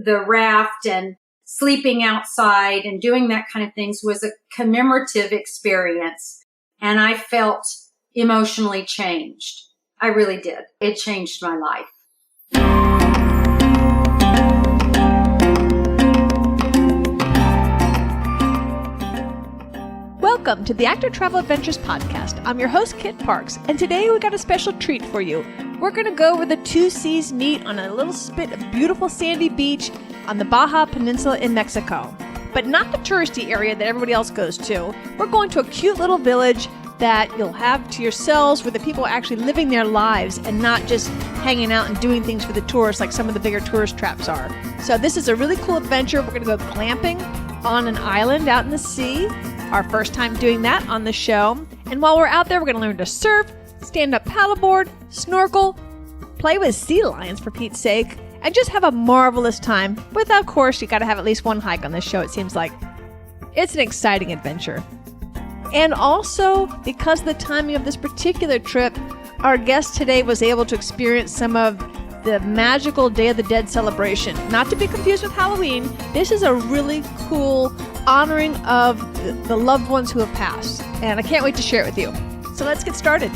the raft and sleeping outside and doing that kind of things was a commemorative experience. And I felt emotionally changed. I really did. It changed my life. Welcome to the Actor Travel Adventures Podcast. I'm your host, Kit Parks, and today we got a special treat for you. We're going to go where the two seas meet on a little spit of beautiful sandy beach on the Baja Peninsula in Mexico. But not the touristy area that everybody else goes to. We're going to a cute little village that you'll have to yourselves where the people are actually living their lives and not just hanging out and doing things for the tourists like some of the bigger tourist traps are. So this is a really cool adventure. We're going to go glamping on an island out in the sea. Our first time doing that on the show. And while we're out there, we're going to learn to surf, stand-up paddleboard, snorkel, play with sea lions for Pete's sake, and just have a marvelous time. But of course, you got to have at least one hike on this show, it seems like. It's an exciting adventure. And also, because of the timing of this particular trip, our guest today was able to experience some of the magical Day of the Dead celebration. Not to be confused with Halloween, this is a really cool honoring of the loved ones who have passed. And I can't wait to share it with you. So let's get started.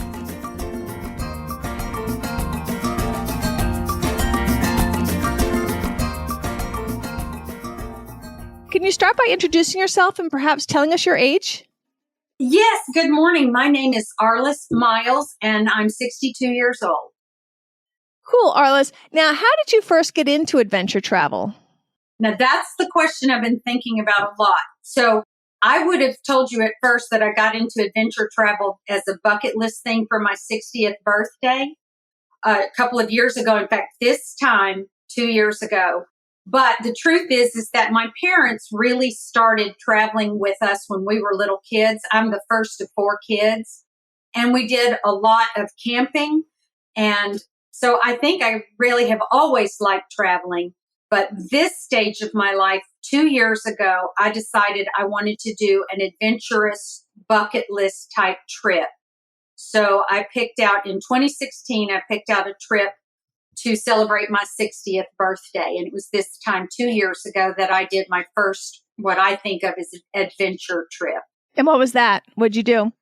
Can you start by introducing yourself and perhaps telling us your age? Yes, good morning. My name is Arliss Miles, and I'm 62 years old. Cool, Arliss. Now, how did you first get into adventure travel? Now, that's the question I've been thinking about a lot. So I would have told you at first that I got into adventure travel as a bucket list thing for my 60th birthday a couple of years ago. In fact, this time, 2 years ago. But the truth is that my parents really started traveling with us when we were little kids. I'm the first of 4 kids. And we did a lot of camping. And so I think I really have always liked traveling. But this stage of my life, 2 years ago, I decided I wanted to do an adventurous bucket list type trip. So I picked out in 2016, I picked out a trip to celebrate my 60th birthday. And it was this time 2 years ago that I did my first, what I think of as an adventure trip. And what was that? What'd you do?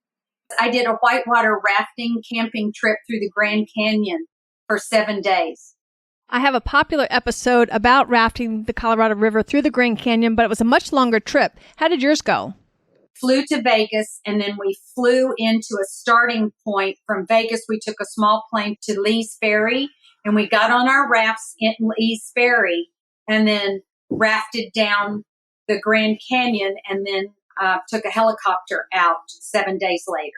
I did a whitewater rafting camping trip through the Grand Canyon for 7 days. I have a popular episode about rafting the Colorado River through the Grand Canyon, but it was a much longer trip. How did yours go? Flew to Vegas, and then we flew into a starting point. From Vegas, we took a small plane to Lee's Ferry, and we got on our rafts in Lee's Ferry and then rafted down the Grand Canyon and then took a helicopter out 7 days later.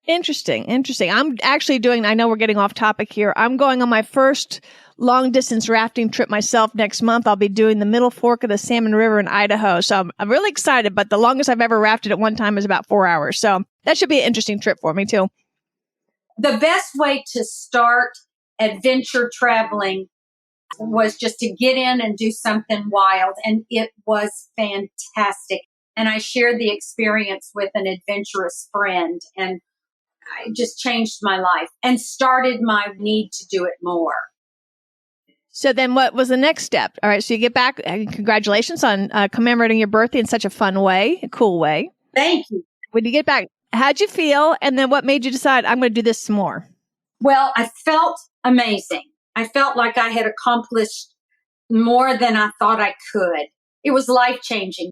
Interesting. I'm actually doing, I know we're getting off topic here. I'm going on my first long distance rafting trip myself next month. I'll be doing the Middle Fork of the Salmon River in Idaho. So I'm really excited, but the longest I've ever rafted at one time is about 4 hours. So that should be an interesting trip for me too. The best way to start adventure traveling was just to get in and do something wild. And it was fantastic. And I shared the experience with an adventurous friend, and it just changed my life and started my need to do it more. So then what was the next step? All right. So you get back. Congratulations on commemorating your birthday in such a fun way, a cool way. Thank you. When you get back, how'd you feel? And then what made you decide I'm going to do this some more? Well, I felt amazing. I felt like I had accomplished more than I thought I could. It was life-changing.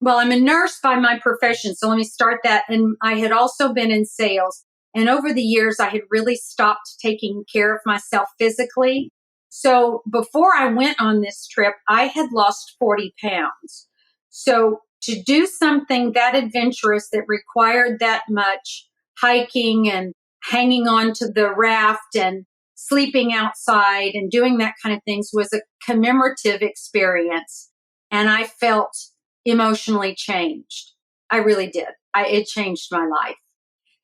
Well, I'm a nurse by my profession, so let me start that. And I had also been in sales. And over the years, I had really stopped taking care of myself physically. So before I went on this trip, I had lost 40 pounds. So to do something that adventurous that required that much hiking and hanging on to the raft and sleeping outside and doing that kind of things was a commemorative experience. And I felt emotionally changed. I really did. It changed my life.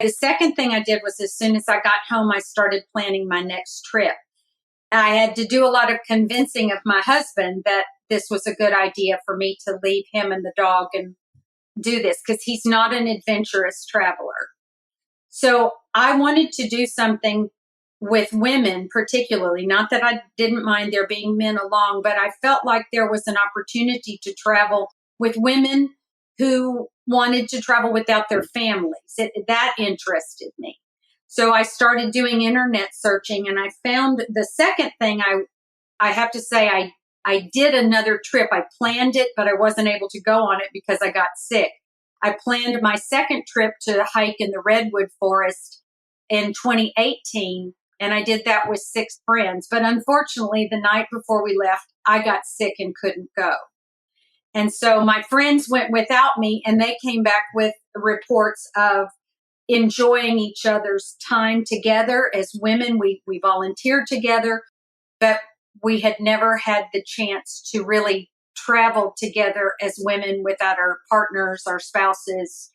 The second thing I did was as soon as I got home, I started planning my next trip. I had to do a lot of convincing of my husband that this was a good idea for me to leave him and the dog and do this because he's not an adventurous traveler. So I wanted to do something with women particularly. Not that I didn't mind there being men along, but I felt like there was an opportunity to travel with women who wanted to travel without their families. That interested me. So I started doing internet searching, and I found the second thing I have to say, I did another trip. I planned it, but I wasn't able to go on it because I got sick. I planned my second trip to hike in the redwood forest in 2018, and I did that with 6 friends. But unfortunately, the night before we left, I got sick and couldn't go. And so my friends went without me, and they came back with reports of enjoying each other's time together as women. We volunteered together, but we had never had the chance to really travel together as women without our partners, our spouses,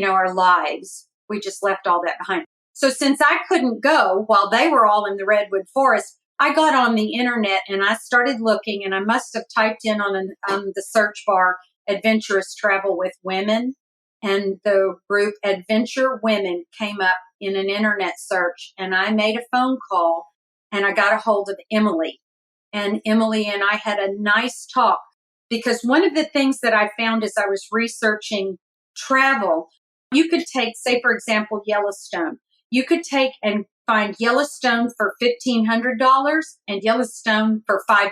our lives. We just left all that behind. So since I couldn't go while they were all in the redwood forest, I got on the internet and I started looking, and I must have typed in on the search bar, adventurous travel with women. And the group Adventure Women came up in an internet search, and I made a phone call and I got a hold of Emily. And Emily and I had a nice talk, because one of the things that I found as I was researching travel, you could take, say, for example, Yellowstone. You could take and find Yellowstone for $1,500 and Yellowstone for $5,000.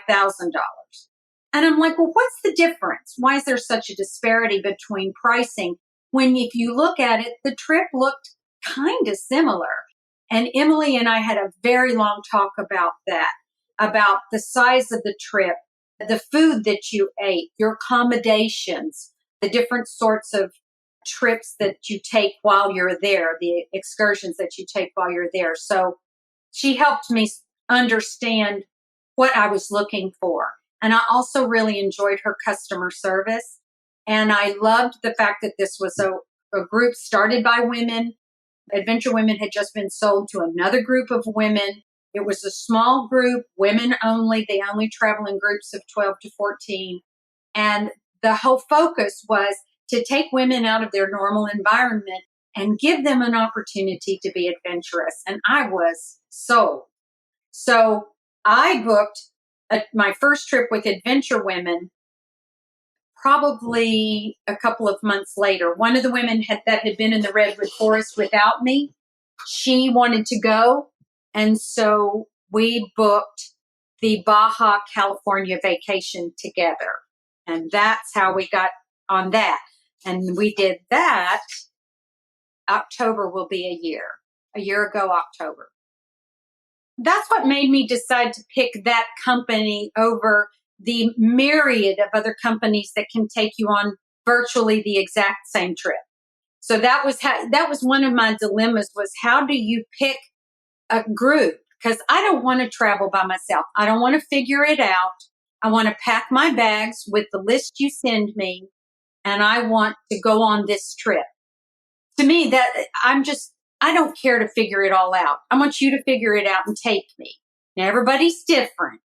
And I'm like, well, what's the difference? Why is there such a disparity between pricing when, if you look at it, the trip looked kind of similar? And Emily and I had a very long talk about that, about the size of the trip, the food that you ate, your accommodations, the different sorts of trips that you take while you're there, the excursions that you take while you're there. So she helped me understand what I was looking for. And I also really enjoyed her customer service. And I loved the fact that this was a group started by women. Adventure Women had just been sold to another group of women. It was a small group, women only. They only travel in groups of 12 to 14. And the whole focus was to take women out of their normal environment and give them an opportunity to be adventurous. And I was sold. So I booked my first trip with Adventure Women probably a couple of months later. One of the women that had been in the redwood forest without me, she wanted to go. And so we booked the Baja California vacation together. And that's how we got on that. And we did that. October will be a year ago, October. That's what made me decide to pick that company over the myriad of other companies that can take you on virtually the exact same trip. So that was one of my dilemmas, was how do you pick a group? Because I don't want to travel by myself. I don't want to figure it out. I want to pack my bags with the list you send me, and I want to go on this trip. To me, I don't care to figure it all out. I want you to figure it out and take me. Now, everybody's different.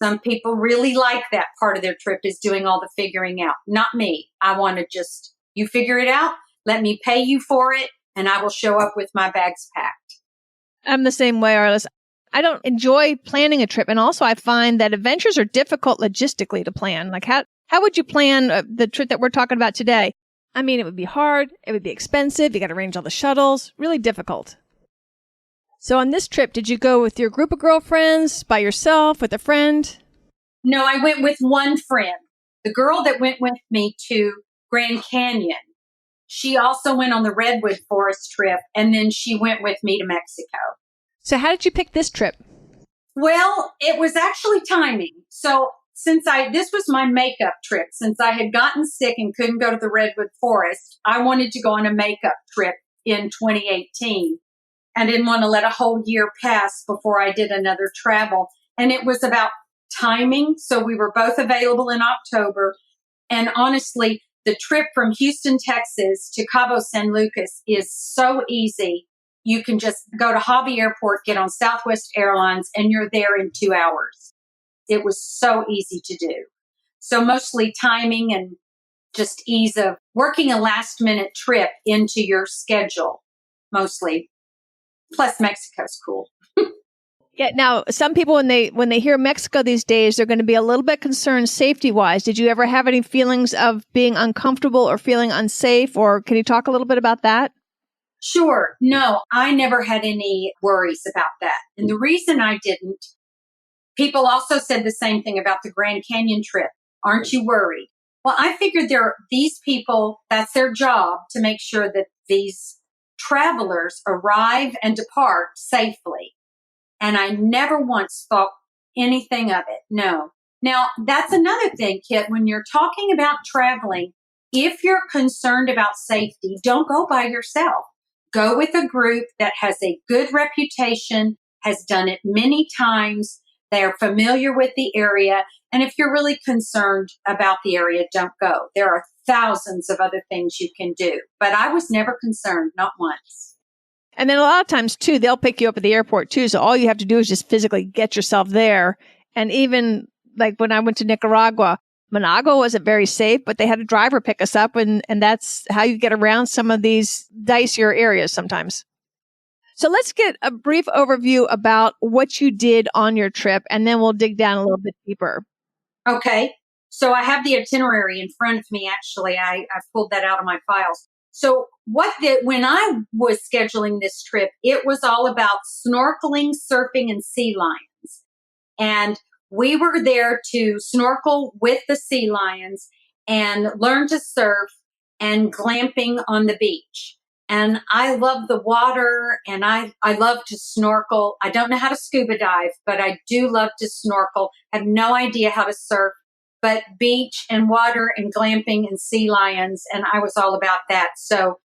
Some people really like that part of their trip, is doing all the figuring out. Not me. I want to just, you figure it out, let me pay you for it, and I will show up with my bags packed. I'm the same way, Arliss. I don't enjoy planning a trip. And also I find that adventures are difficult logistically to plan. Like how would you plan the trip that we're talking about today? I mean, it would be hard. It would be expensive. You got to arrange all the shuttles. Really difficult. So on this trip, did you go with your group of girlfriends, by yourself, with a friend? No, I went with one friend. The girl that went with me to Grand Canyon, she also went on the Redwood Forest trip, and then she went with me to Mexico. So how did you pick this trip? Well, it was actually timing. So this was my makeup trip. Since I had gotten sick and couldn't go to the Redwood Forest, I wanted to go on a makeup trip in 2018. And didn't want to let a whole year pass before I did another travel. And it was about timing. So we were both available in October. And honestly, the trip from Houston, Texas to Cabos San Lucas is so easy. You can just go to Hobby Airport, get on Southwest Airlines, and you're there in 2 hours. It was so easy to do. So mostly timing and just ease of working a last minute trip into your schedule, mostly. Plus Mexico's cool. Yeah. Now, some people, when they hear Mexico these days, they're going to be a little bit concerned safety wise. Did you ever have any feelings of being uncomfortable or feeling unsafe? Or can you talk a little bit about that? Sure. No, I never had any worries about that. And the reason I didn't, people also said the same thing about the Grand Canyon trip. Aren't you worried? Well, I figured these people, that's their job to make sure that these travelers arrive and depart safely. And I never once thought anything of it. No. Now, that's another thing, Kit. When you're talking about traveling, if you're concerned about safety, don't go by yourself. Go with a group that has a good reputation, has done it many times. They're familiar with the area. And if you're really concerned about the area, don't go. There are thousands of other things you can do. But I was never concerned, not once. And then a lot of times, too, they'll pick you up at the airport, too. So all you have to do is just physically get yourself there. And even like when I went to Nicaragua, Managua wasn't very safe, but they had a driver pick us up. And that's how you get around some of these dicier areas sometimes. So let's get a brief overview about what you did on your trip, and then we'll dig down a little bit deeper. Okay. So I have the itinerary in front of me, actually. I pulled that out of my files. So when I was scheduling this trip, it was all about snorkeling, surfing, and sea lions. And we were there to snorkel with the sea lions and learn to surf and glamping on the beach. And I love the water and I love to snorkel. I don't know how to scuba dive, but I do love to snorkel. I have no idea how to surf, but beach and water and glamping and sea lions. And I was all about that. So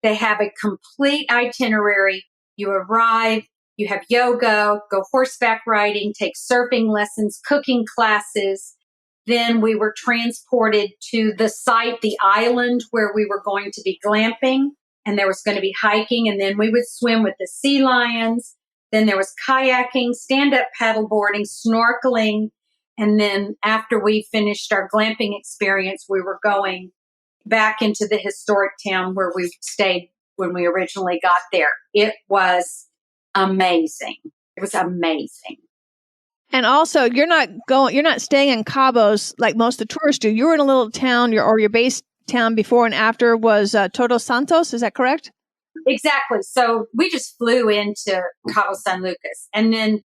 they have a complete itinerary. You arrive, you have yoga, go horseback riding, take surfing lessons, cooking classes. Then we were transported to the site, the island where we were going to be glamping. And there was going to be hiking, and then we would swim with the sea lions. Then there was kayaking, stand-up paddleboarding, snorkeling. And then after we finished our glamping experience, we were going back into the historic town where we stayed when we originally got there. It was amazing. It was amazing. And also, you're not staying in Cabos like most of the tourists do. You were in a little town, your base town before and after was Todos Santos. Is that correct? Exactly. So we just flew into Cabos San Lucas, and then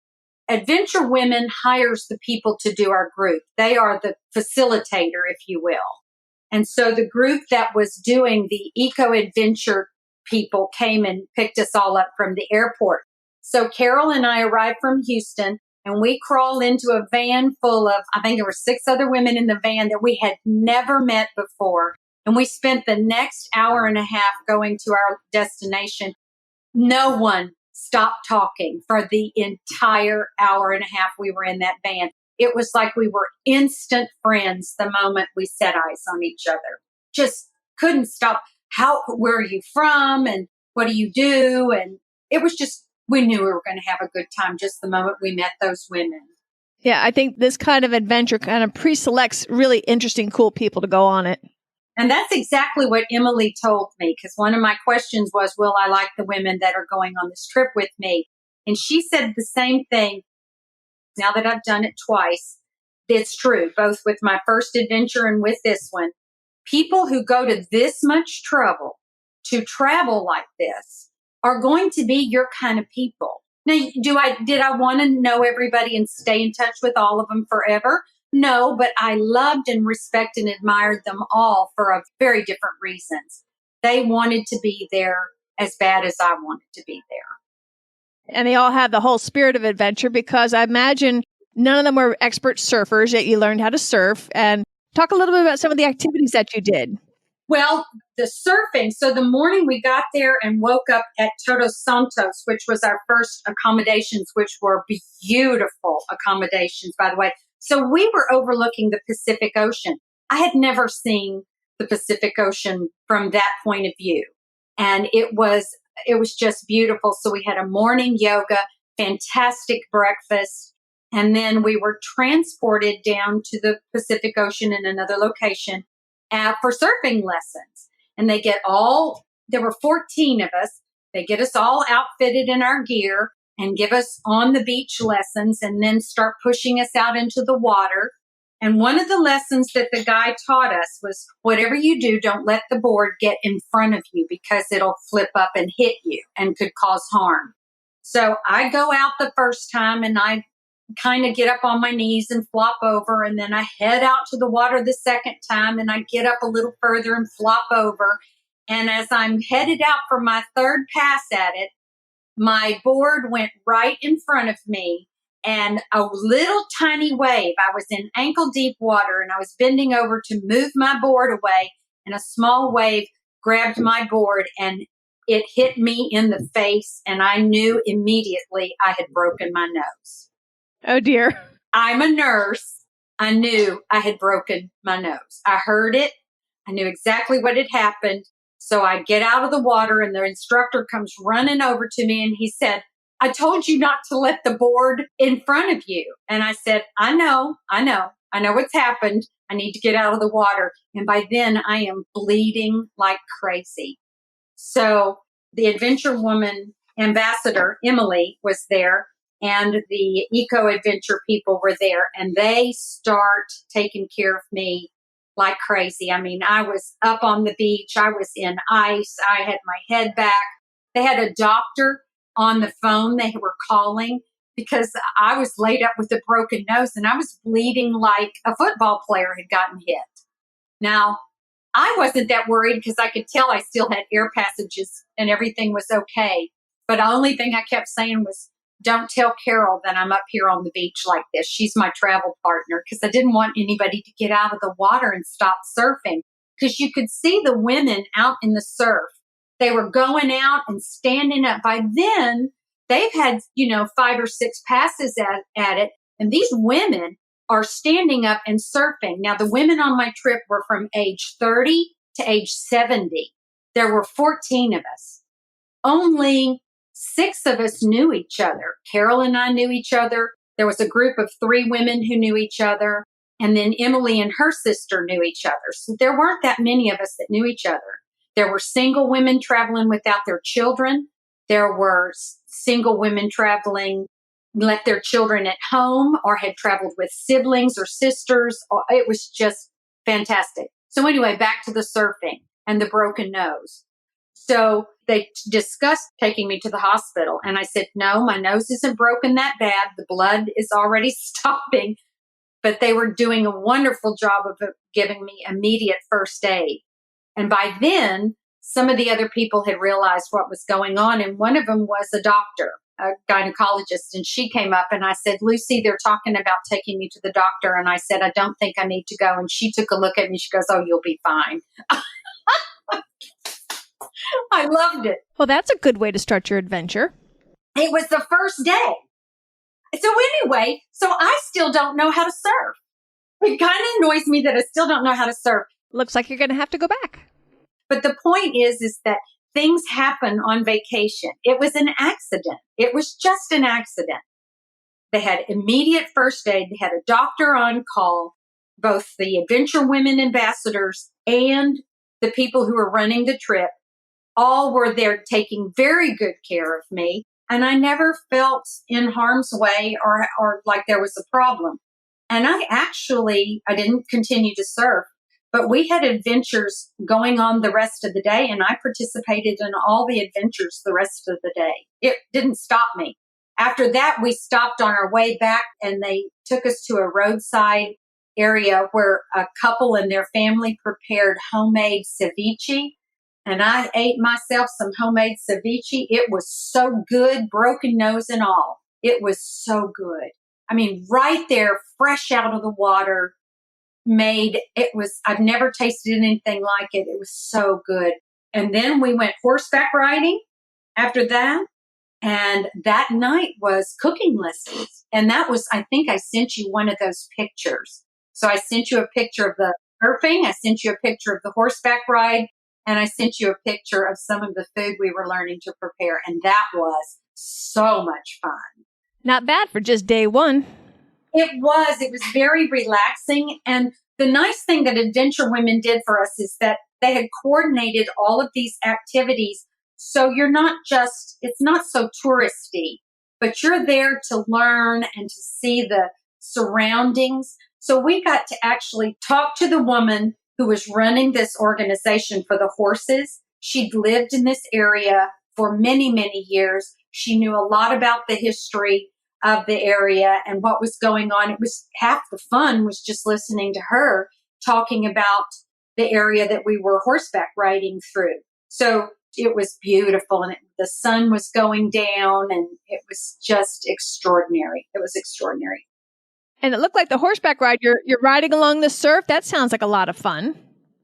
Adventure Women hires the people to do our group. They are the facilitator, if you will. And so the group that was doing the eco-adventure people came and picked us all up from the airport. So Carol and I arrived from Houston, and we crawled into a van full of, I think there were 6 other women in the van that we had never met before. And we spent the next hour and a half going to our destination. No one stopped talking for the entire hour and a half we were in that van. It was like we were instant friends the moment we set eyes on each other. Just couldn't stop. Where are you from? And what do you do? And it was just, we knew we were going to have a good time just the moment we met those women. Yeah, I think this kind of adventure kind of pre-selects really interesting, cool people to go on it. And that's exactly what Emily told me, because one of my questions was, will I like the women that are going on this trip with me? And she said the same thing. Now that I've done it twice, it's true, both with my first adventure and with this one. People who go to this much trouble to travel like this are going to be your kind of people. Now, did I want to know everybody and stay in touch with all of them forever? No, but I loved and respected and admired them all for a very different reasons. They wanted to be there as bad as I wanted to be there. And they all had the whole spirit of adventure, because I imagine none of them were expert surfers, yet you learned how to surf. And talk a little bit about some of the activities that you did. Well, the surfing. So the morning we got there and woke up at Todos Santos, which was our first accommodations, which were beautiful accommodations, by the way. So we were overlooking the Pacific Ocean. I had never seen the Pacific Ocean from that point of view. And it was just beautiful. So we had a morning yoga, fantastic breakfast. And then we were transported down to the Pacific Ocean in another location for surfing lessons. And there were 14 of us. They get us all outfitted in our gear. and give us on the beach lessons and then start pushing us out into the water. And one of the lessons that the guy taught us was, whatever you do, don't let the board get in front of you because it'll flip up and hit you and could cause harm. So I go out the first time and I kind of get up on my knees and flop over. And then I head out to the water the second time and I get up a little further and flop over. And as I'm headed out for my third pass at it, my board went right in front of me and a little tiny wave. I was in ankle deep water and I was bending over to move my board away, and a small wave grabbed my board and it hit me in the face. And I knew immediately I had broken my nose. Oh, dear. I'm a nurse. I knew I had broken my nose. I heard it. I knew exactly what had happened. So I get out of the water and the instructor comes running over to me and he said, I told you not to let the board in front of you. And I said, I know what's happened. I need to get out of the water. And by then I am bleeding like crazy. So the Adventure Woman ambassador, Emily, was there, and the Eco Adventure people were there, and they start taking care of me like crazy. I mean, I was up on the beach. I was in ice. I had my head back. They had a doctor on the phone they were calling because I was laid up with a broken nose and I was bleeding like a football player had gotten hit. Now, I wasn't that worried because I could tell I still had air passages and everything was okay. But the only thing I kept saying was, don't tell Carol that I'm up here on the beach like this. She's my travel partner, because I didn't want anybody to get out of the water and stop surfing, because you could see the women out in the surf. They were going out and standing up. By then, they've had, 5 or 6 passes at it. And these women are standing up and surfing. Now, the women on my trip were from age 30 to age 70. There were 14 of us. Only 6 of us knew each other. Carol and I knew each other. There was a group of 3 women who knew each other. And then Emily and her sister knew each other. So there weren't that many of us that knew each other. There were single women traveling without their children. There were single women traveling, left their children at home, or had traveled with siblings or sisters. It was just fantastic. So anyway, back to the surfing and the broken nose. So they discussed taking me to the hospital. And I said, no, my nose isn't broken that bad. The blood is already stopping. But they were doing a wonderful job of giving me immediate first aid. And by then, some of the other people had realized what was going on. And one of them was a doctor, a gynecologist. And she came up and I said, Lucy, they're talking about taking me to the doctor. And I said, I don't think I need to go. And she took a look at me. She goes, oh, you'll be fine. I loved it. Well, that's a good way to start your adventure. It was the first day. So anyway, I still don't know how to surf. It kind of annoys me that I still don't know how to surf. Looks like you're going to have to go back. But the point is that things happen on vacation. It was an accident. It was just an accident. They had immediate first aid. They had a doctor on call. Both the Adventure Women ambassadors and the people who were running the trip all were there taking very good care of me. And I never felt in harm's way or like there was a problem. And I didn't continue to surf, but we had adventures going on the rest of the day. And I participated in all the adventures the rest of the day. It didn't stop me. After that, we stopped on our way back and they took us to a roadside area where a couple and their family prepared homemade ceviche. And I ate myself some homemade ceviche. It was so good, broken nose and all. It was so good. I mean, right there, fresh out of the water, I've never tasted anything like it. It was so good. And then we went horseback riding after that. And that night was cooking lessons. And that was, I think I sent you one of those pictures. So I sent you a picture of the surfing. I sent you a picture of the horseback ride. And I sent you a picture of some of the food we were learning to prepare. And that was so much fun. Not bad for just day one. It was very relaxing. And the nice thing that Adventure Women did for us is that they had coordinated all of these activities. So it's not so touristy. but you're there to learn and to see the surroundings. So we got to actually talk to the woman who was running this organization for the horses. She'd lived in this area for many, many years. She knew a lot about the history of the area and what was going on. It was half the fun was just listening to her talking about the area that we were horseback riding through. So it was beautiful, and the sun was going down, and it was just extraordinary. It was extraordinary. And it looked like the horseback ride, you're riding along the surf. That sounds like a lot of fun.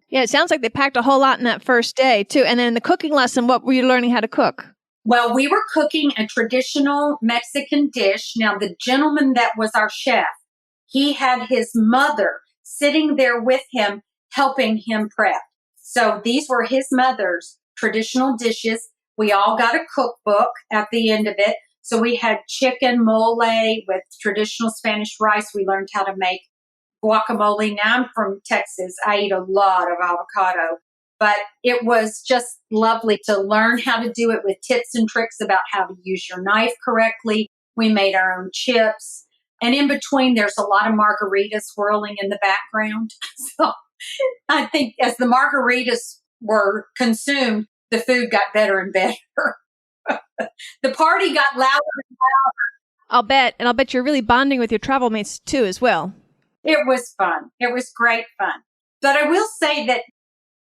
Yeah, it sounds like they packed a whole lot in that first day, too. And then in the cooking lesson, what were you learning how to cook? Well, we were cooking a traditional Mexican dish. Now, the gentleman that was our chef, he had his mother sitting there with him, helping him prep. So these were his mother's traditional dishes. We all got a cookbook at the end of it. So we had chicken mole with traditional Spanish rice. We learned how to make guacamole. Now I'm from Texas. I eat a lot of avocado, but it was just lovely to learn how to do it with tips and tricks about how to use your knife correctly. We made our own chips. And in between, there's a lot of margaritas swirling in the background. So I think as the margaritas were consumed, the food got better and better. The party got louder and louder. I'll bet. And I'll bet you're really bonding with your travel mates, too, as well. It was fun. It was great fun. But I will say that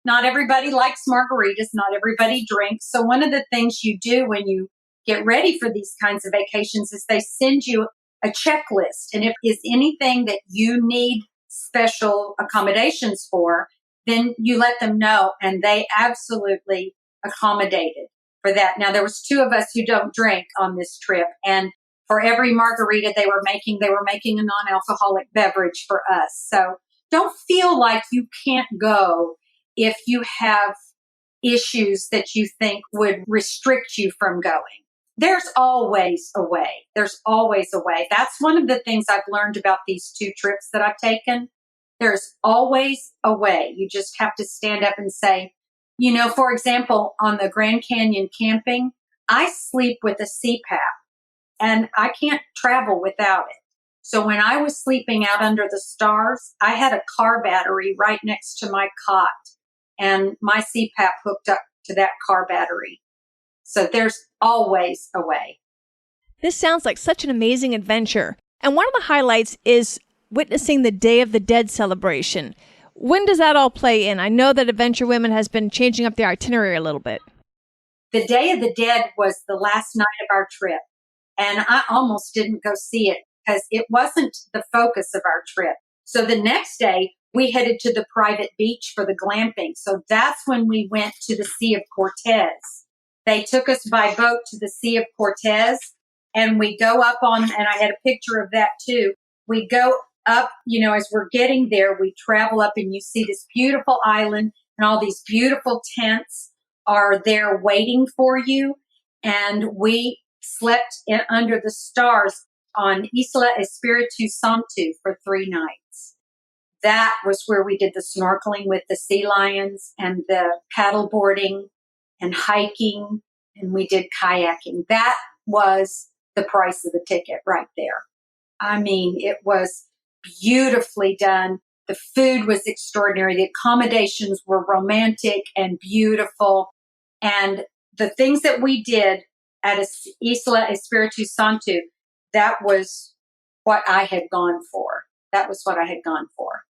not everybody likes margaritas. Not everybody drinks. So one of the things you do when you get ready for these kinds of vacations is they send you a checklist. And if is anything that you need special accommodations for, then you let them know. And they absolutely accommodated for that. Now, there was two of us who don't drink on this trip. And for every margarita they were making a non-alcoholic beverage for us. So don't feel like you can't go if you have issues that you think would restrict you from going. There's always a way. There's always a way. That's one of the things I've learned about these two trips that I've taken. There's always a way. You just have to stand up and say, you know, for example, on the Grand Canyon camping, I sleep with a CPAP and I can't travel without it. So when I was sleeping out under the stars, I had a car battery right next to my cot and my CPAP hooked up to that car battery. So there's always a way. This sounds like such an amazing adventure. And one of the highlights is witnessing the Day of the Dead celebration. When does that all play in? I know that Adventure Women has been changing up the itinerary a little bit. The Day of the Dead was the last night of our trip. And I almost didn't go see it because it wasn't the focus of our trip. So the next day, we headed to the private beach for the glamping. So that's when we went to the Sea of Cortez. They took us by boat to the Sea of Cortez, and we go up on, and I had a picture of that too. We go up, you know, as we're getting there, we travel up and you see this beautiful island and all these beautiful tents are there waiting for you. And we slept under the stars on Isla Espiritu Santo for 3 nights. That was where we did the snorkeling with the sea lions and the paddle boarding and hiking, and we did kayaking. That was the price of the ticket right there. I mean, it was beautifully done. The food was extraordinary. The accommodations were romantic and beautiful. And the things that we did at Isla Espiritu Santo, that was what I had gone for. That was what I had gone for.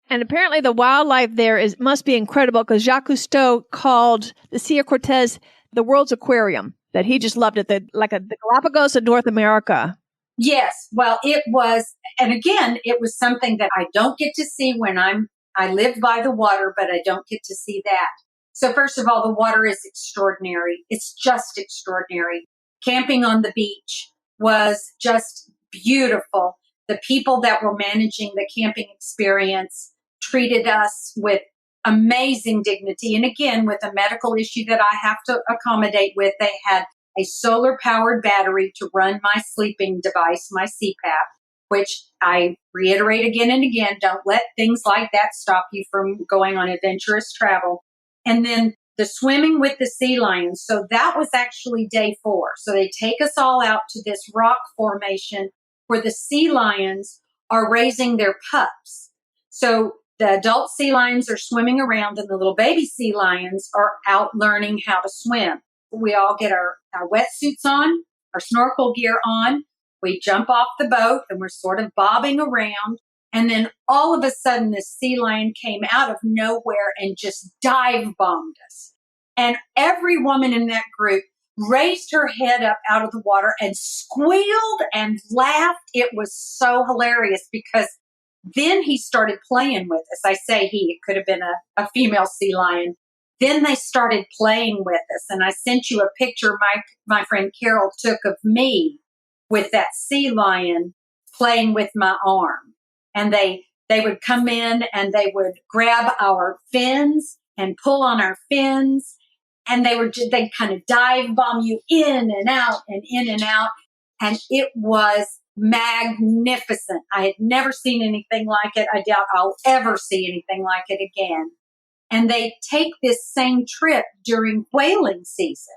And apparently the wildlife there must be incredible because Jacques Cousteau called the Sea of Cortez the world's aquarium, that he just loved it, the Galapagos of North America. Yes. Well, it was, and again, it was something that I don't get to see when I live by the water, but I don't get to see that. So first of all, the water is extraordinary. It's just extraordinary. Camping on the beach was just beautiful. The people that were managing the camping experience treated us with amazing dignity. And again, with a medical issue that I have to accommodate with, they had a solar-powered battery to run my sleeping device, my CPAP, which I reiterate again and again, don't let things like that stop you from going on adventurous travel. And then the swimming with the sea lions. So that was actually day 4. So they take us all out to this rock formation where the sea lions are raising their pups. So the adult sea lions are swimming around and the little baby sea lions are out learning how to swim. We all get our wetsuits on, our snorkel gear on. We jump off the boat and we're sort of bobbing around. And then all of a sudden, this sea lion came out of nowhere and just dive bombed us. And every woman in that group raised her head up out of the water and squealed and laughed. It was so hilarious because then he started playing with us. I say he, it could have been a female sea lion. Then they started playing with us. And I sent you a picture my friend Carol took of me with that sea lion playing with my arm. And they would come in and they would grab our fins and pull on our fins. And they'd kind of dive bomb you in and out and in and out. And it was magnificent. I had never seen anything like it. I doubt I'll ever see anything like it again. And they take this same trip during whaling season.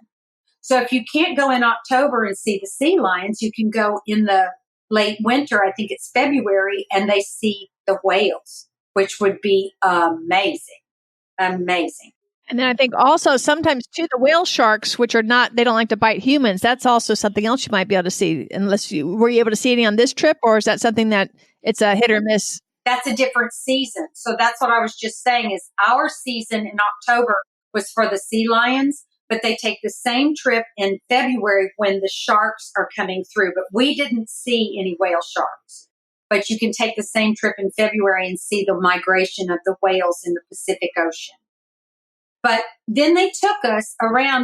So if you can't go in October and see the sea lions, you can go in the late winter, I think it's February, and they see the whales, which would be amazing. Amazing. And then I think also sometimes too, the whale sharks, which are not, they don't like to bite humans. That's also something else you might be able to see were you able to see any on this trip, or is that something that it's a hit or miss? That's a different season. So that's what I was just saying is our season in October was for the sea lions, but they take the same trip in February when the sharks are coming through. But we didn't see any whale sharks. But you can take the same trip in February and see the migration of the whales in the Pacific Ocean. But then they took us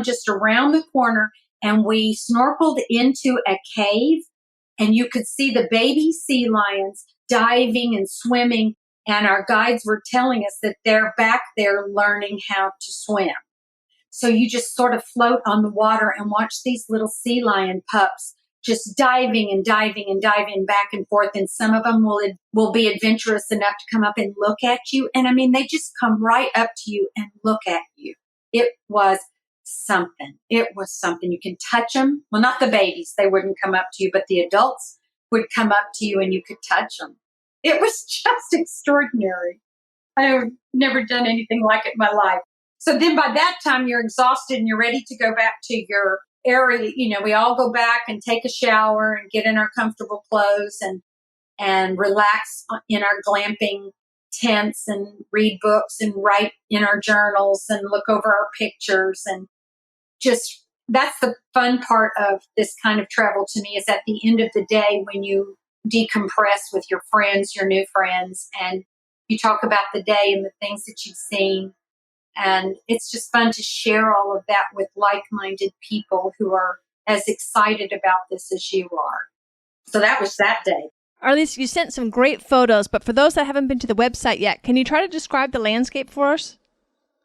just around the corner, and we snorkeled into a cave, and you could see the baby sea lions diving and swimming. And our guides were telling us that they're back there learning how to swim. So you just sort of float on the water and watch these little sea lion pups just diving and diving and diving back and forth. And some of them will be adventurous enough to come up and look at you. And I mean, they just come right up to you and look at you. It was something. It was something. You can touch them. Well, not the babies. They wouldn't come up to you, but the adults would come up to you and you could touch them. It was just extraordinary. I have never done anything like it in my life. So then by that time, you're exhausted and you're ready to go back to your area. You know, we all go back and take a shower and get in our comfortable clothes and relax in our glamping tents and read books and write in our journals and look over our pictures. And just that's the fun part of this kind of travel to me, is at the end of the day when you decompress with your friends, your new friends, and you talk about the day and the things that you've seen. And it's just fun to share all of that with like-minded people who are as excited about this as you are. So that was that day. Arlise, you sent some great photos, but for those that haven't been to the website yet, can you try to describe the landscape for us?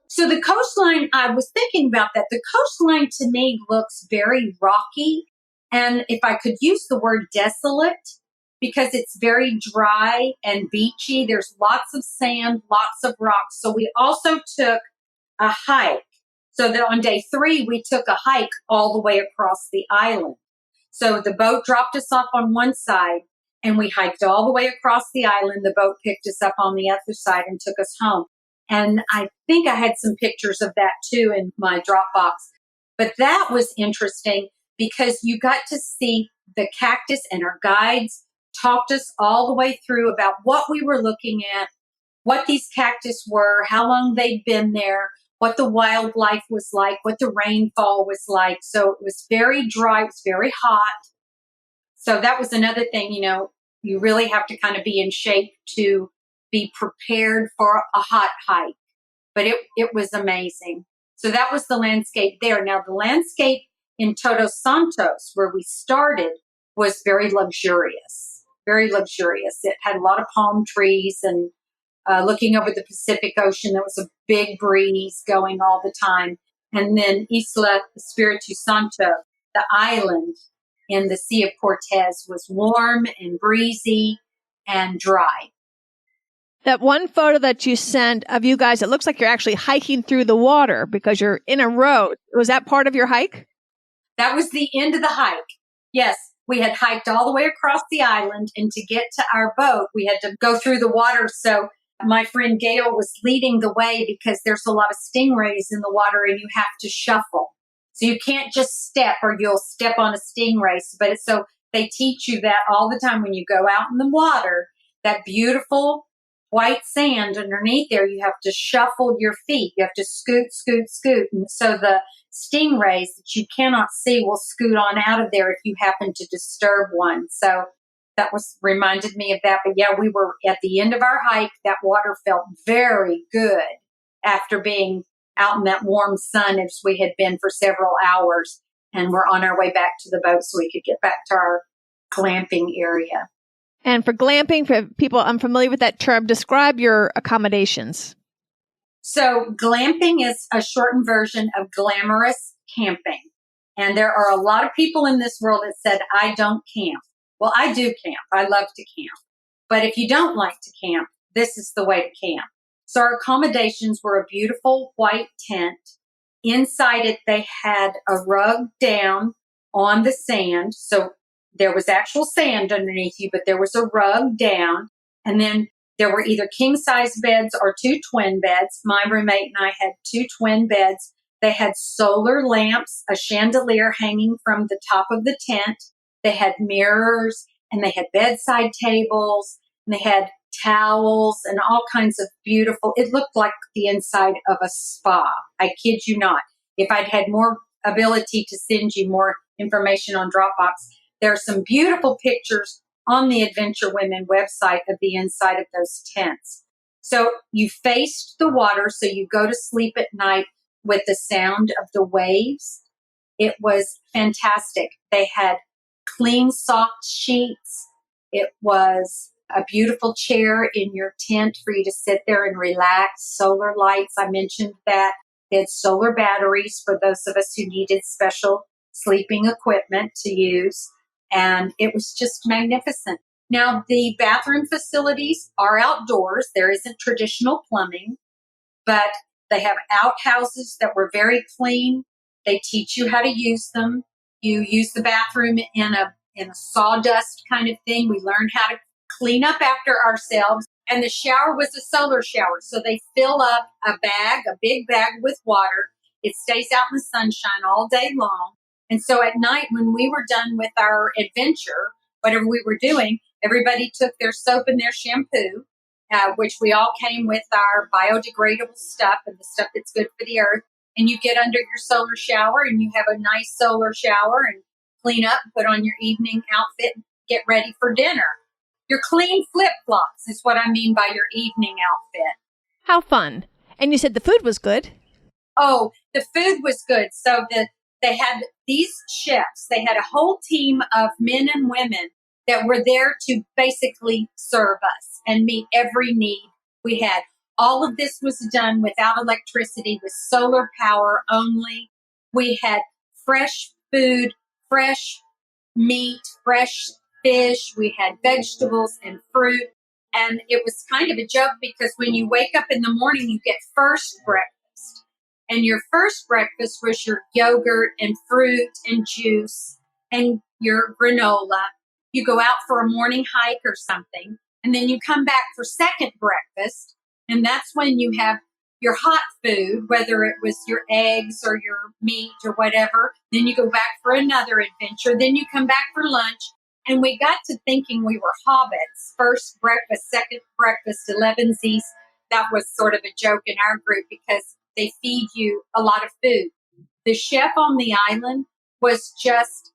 So the coastline, I was thinking about that. The coastline to me looks very rocky. And if I could use the word desolate, because it's very dry and beachy. There's lots of sand, lots of rocks. So we also took a hike. So that on day 3, we took a hike all the way across the island. So the boat dropped us off on one side and we hiked all the way across the island. The boat picked us up on the other side and took us home. And I think I had some pictures of that too in my Dropbox. But that was interesting because you got to see the cactus, and our guides talked us all the way through about what we were looking at, what these cactus were, how long they'd been there, what the wildlife was like, what the rainfall was like. So it was very dry. It was very hot. So that was another thing, you know, you really have to kind of be in shape to be prepared for a hot hike. But it was amazing. So that was the landscape there. Now, the landscape in Todos Santos, where we started, was very luxurious, very luxurious. It had a lot of palm trees and looking over the Pacific Ocean. There was a big breeze going all the time. And then Epiritu Santo, the island in the Sea of Cortez, was warm and breezy and dry. That one photo that you sent of you guys, it looks like you're actually hiking through the water because you're in a road. Was that part of your hike? That was the end of the hike. Yes, we had hiked all the way across the island, and to get to our boat, we had to go through the water. So my friend Gail was leading the way because there's a lot of stingrays in the water and you have to shuffle. So you can't just step or you'll step on a stingray. So they teach you that all the time when you go out in the water, that beautiful white sand underneath there, you have to shuffle your feet. You have to scoot, scoot, scoot. And so the stingrays that you cannot see will scoot on out of there if you happen to disturb one. So that reminded me of that. But yeah, we were at the end of our hike. That water felt very good after being out in that warm sun as we had been for several hours. And we're on our way back to the boat so we could get back to our glamping area. And for glamping, for people unfamiliar with that term, describe your accommodations. So glamping is a shortened version of glamorous camping. And there are a lot of people in this world that said, I don't camp. Well, I do camp. I love to camp. But if you don't like to camp, this is the way to camp. So our accommodations were a beautiful white tent. Inside it, they had a rug down on the sand. So there was actual sand underneath you, but there was a rug down. And then there were either king-size beds or two twin beds. My roommate and I had two twin beds. They had solar lamps, a chandelier hanging from the top of the tent. They had mirrors, and they had bedside tables, and they had towels and all kinds of beautiful, it looked like the inside of a spa. I kid you not. If I'd had more ability to send you more information on Dropbox, there are some beautiful pictures on the Adventure Women website of the inside of those tents. So you faced the water, so you go to sleep at night with the sound of the waves. It was fantastic. They had clean, soft sheets. It was a beautiful chair in your tent for you to sit there and relax. Solar lights, I mentioned that. They had solar batteries for those of us who needed special sleeping equipment to use. And it was just magnificent. Now, the bathroom facilities are outdoors. There isn't traditional plumbing, but they have outhouses that were very clean. They teach you how to use them. You use the bathroom in a sawdust kind of thing. We learned how to clean up after ourselves. And the shower was a solar shower. So they fill up a big bag with water. It stays out in the sunshine all day long. And so at night, when we were done with our adventure, whatever we were doing, everybody took their soap and their shampoo, which we all came with our biodegradable stuff and the stuff that's good for the earth. And you get under your solar shower and you have a nice solar shower and clean up, put on your evening outfit, and get ready for dinner. Your clean flip-flops is what I mean by your evening outfit. How fun. And you said the food was good. Oh, the food was good. So they had these chefs. They had a whole team of men and women that were there to basically serve us and meet every need we had. All of this was done without electricity, with solar power only. We had fresh food, fresh meat, fresh fish. We had vegetables and fruit. And it was kind of a joke because when you wake up in the morning, you get first breakfast. And your first breakfast was your yogurt and fruit and juice and your granola. You go out for a morning hike or something, and then you come back for second breakfast. And that's when you have your hot food, whether it was your eggs or your meat or whatever. Then you go back for another adventure. Then you come back for lunch. And we got to thinking we were hobbits. First breakfast, second breakfast, 11sies. That was sort of a joke in our group because they feed you a lot of food. The chef on the island was just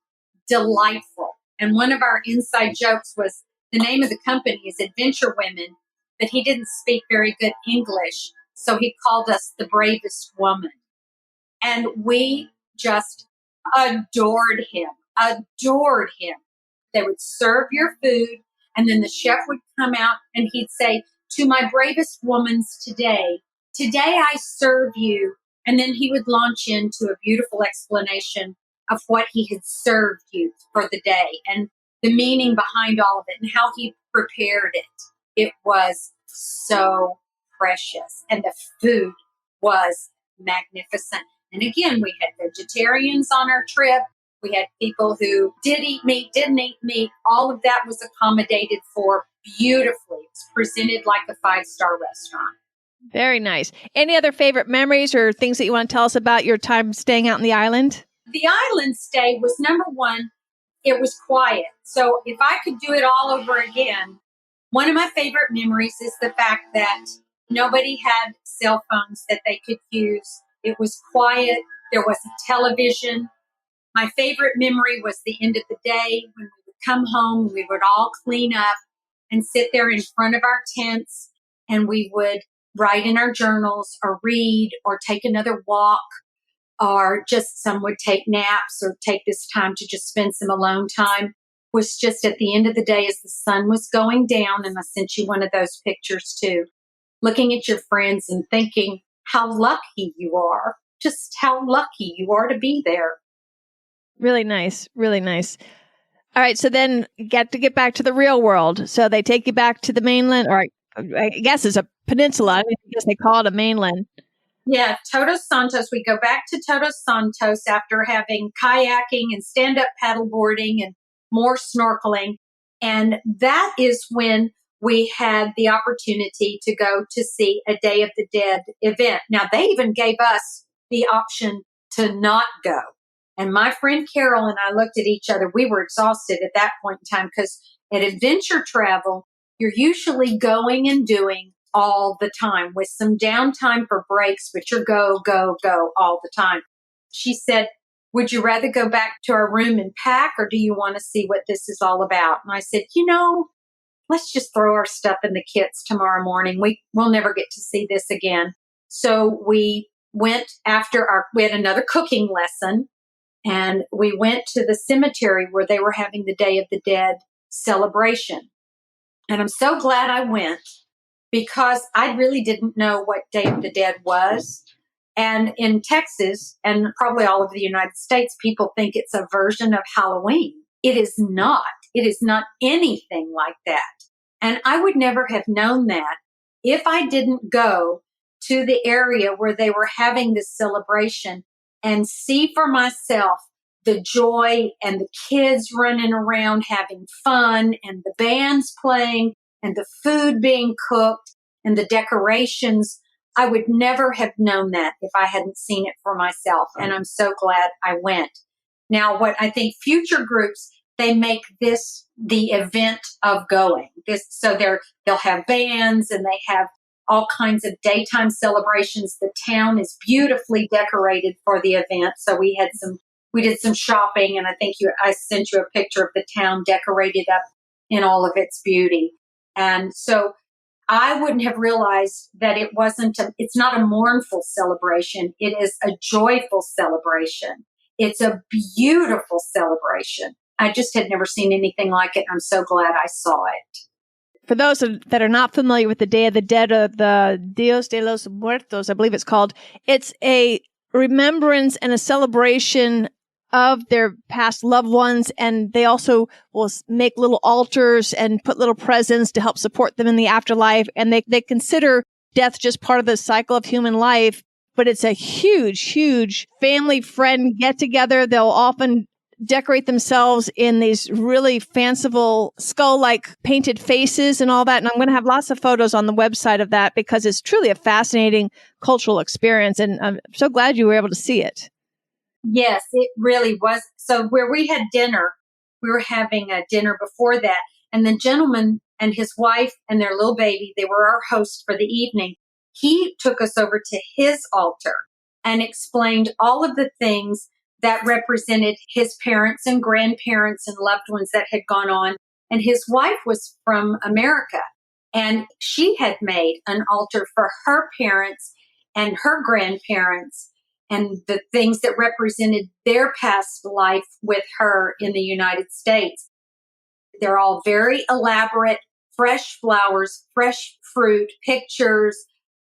delightful. And one of our inside jokes was the name of the company is Adventure Women, but he didn't speak very good English. So he called us the bravest woman. And we just adored him. They would serve your food, and then the chef would come out and he'd say, to my bravest womans today I serve you. And then he would launch into a beautiful explanation of what he had served you for the day and the meaning behind all of it and how he prepared it. It was so precious. And the food was magnificent. And again, we had vegetarians on our trip. We had people who did eat meat, didn't eat meat. All of that was accommodated for beautifully. It's presented like a 5-star restaurant. Very nice. Any other favorite memories or things that you want to tell us about your time staying out on the island? The island stay was, number one, it was quiet. So if I could do it all over again, one of my favorite memories is the fact that nobody had cell phones that they could use. It was quiet. There wasn't television. My favorite memory was the end of the day when we would come home, we would all clean up and sit there in front of our tents, and we would write in our journals or read or take another walk, or just some would take naps or take this time to just spend some alone time. Was just at the end of the day as the sun was going down, and I sent you one of those pictures too, looking at your friends and thinking how lucky you are, just how lucky you are to be there. Really nice. Really nice. All right. So then you get to get back to the real world. So they take you back to the mainland, or I guess it's a peninsula. I guess they call it a mainland. Yeah, Todos Santos. We go back to Todos Santos after having kayaking and stand-up paddleboarding and more snorkeling. And that is when we had the opportunity to go to see a Day of the Dead event. Now, they even gave us the option to not go. And my friend Carol and I looked at each other. We were exhausted at that point in time because at adventure travel, you're usually going and doing all the time with some downtime for breaks, but you're go, go, go all the time. She said, would you rather go back to our room and pack, or do you want to see what this is all about? And I said, let's just throw our stuff in the kits tomorrow morning. We'll never get to see this again. So we went we had another cooking lesson, and we went to the cemetery where they were having the Day of the Dead celebration. And I'm so glad I went, because I really didn't know what Day of the Dead was. And in Texas, and probably all of the United States, people think it's a version of Halloween. It is not. It is not anything like that. And I would never have known that if I didn't go to the area where they were having this celebration and see for myself the joy and the kids running around having fun and the bands playing and the food being cooked and the decorations. I would never have known that if I hadn't seen it for myself. And I'm so glad I went. Now, what I think future groups, they make this the event of going. So they'll have bands and they have all kinds of daytime celebrations. The town is beautifully decorated for the event. So we did some shopping, and I think I sent you a picture of the town decorated up in all of its beauty. And so I wouldn't have realized that it's not a mournful celebration. It is a joyful celebration. It's a beautiful celebration. I just had never seen anything like it. I'm so glad I saw it. For those that are not familiar with the Day of the Dead, or the Dios de los Muertos, I believe it's called, it's a remembrance and a celebration of their past loved ones. And they also will make little altars and put little presents to help support them in the afterlife. And they consider death just part of the cycle of human life. But it's a huge, huge family friend get together. They'll often decorate themselves in these really fanciful skull-like painted faces and all that. And I'm going to have lots of photos on the website of that, because it's truly a fascinating cultural experience. And I'm so glad you were able to see it. Yes, it really was. So where we had dinner, we were having a dinner before that. And the gentleman and his wife and their little baby, they were our hosts for the evening. He took us over to his altar and explained all of the things that represented his parents and grandparents and loved ones that had gone on. And his wife was from America, and she had made an altar for her parents and her grandparents and the things that represented their past life with her in the United States. They're all very elaborate, fresh flowers, fresh fruit, pictures,